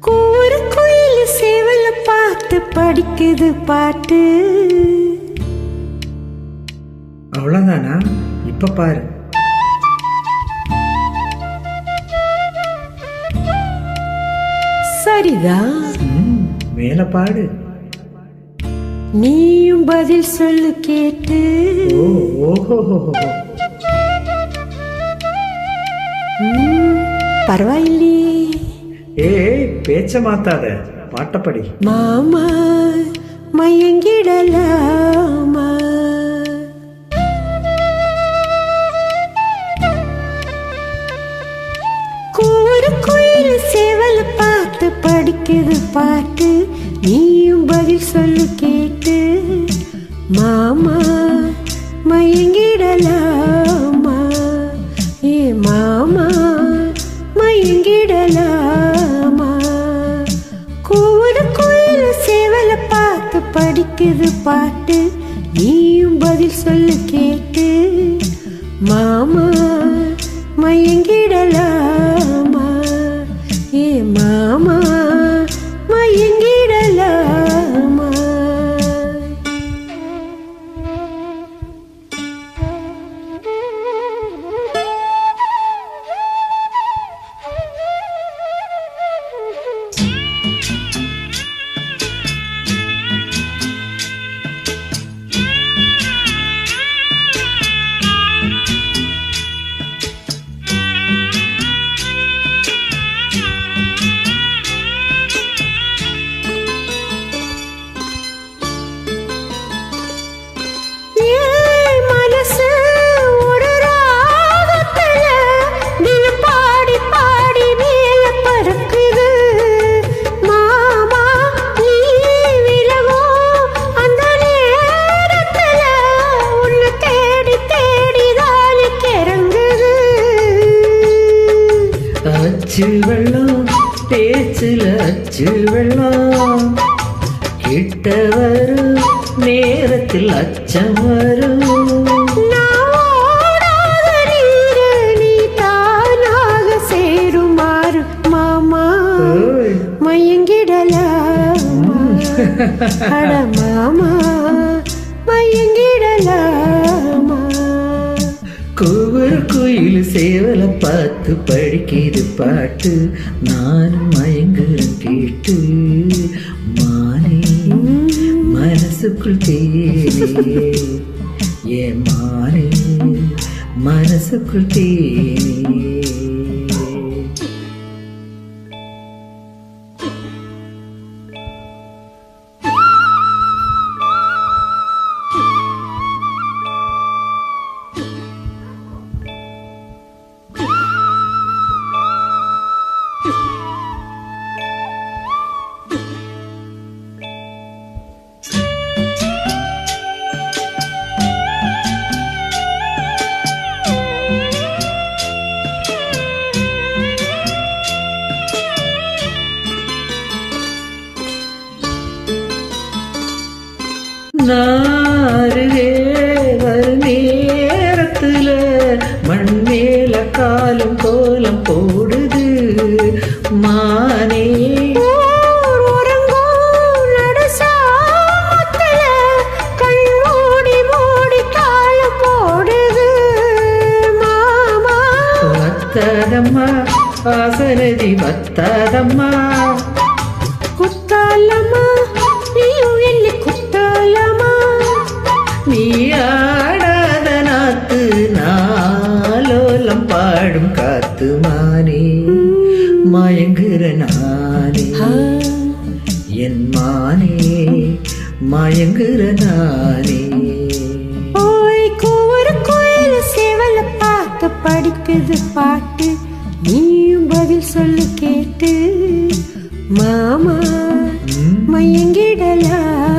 கூறு குயில் சேவல பார்த்து படிக்குது பாட்டு. அவ்வளவுதானா? இப்ப பாரு. சரிதான், மேல பாடு. நீயும் பதில் சொல்லு கேட்டு. ஓஹோ, பரவாயில்லையே. ஏய், பேச்ச மாத்தாத, பாட்டப்படி. மாமா மயங்கிடலாமா, கூறு குயில் சேவல பார்த்து படிக்குது பாட்டு. நீயும் பதில் சொல்லு கேட்டு. மாமா மயங்கிடலாமா, ஏ மாமா மயங்கிடலாமா. கூறு குயில் சேவல பார்த்து படிக்குது பாட்டு. நீயும் பதில் சொல்லு கேட்டு. மாமா மயங்கிடலாமா, ஏ மாமா மயங்கிடலாமா. அச்சு வெள்ளம் பேச்சுல அச்சு வெள்ளம், கிட்ட வரும் நேரத்தில் அச்சம் வரும். நீ தானாக சேருமாறு மாமா மயங்கிடலாமா, அட மாமா மயங்கிடலாமா. கூறு குயில் சேவல பார்த்து படிக்குது பாட்டு. நானும் மயங்குறேன் கேட்டு. மானே மனசுக்குள் தேனே, ஏ மானே மனசுக்குள் தேனே. நாருகே வரும் நேரத்துல மண் மேல காலம் கோலம் போடுது. மானே வத்தாதம்மா, ஆசனதி வத்தாதம்மா. குத்தாலம்மா நீயும் என்ன குத்தாலம்மா, நீ ஆடாத நாத்து நாலோலம் பாடும் காத்து. மானே மயங்குற நானே, என் மானே மயங்குற நானே. ஓய் கூறு குயில் சேவல பார்த்து படிக்குது பாட்டு. நீயும் பதில் சொல்லு கேட்டு. மாமா மயங்கிடலாம்.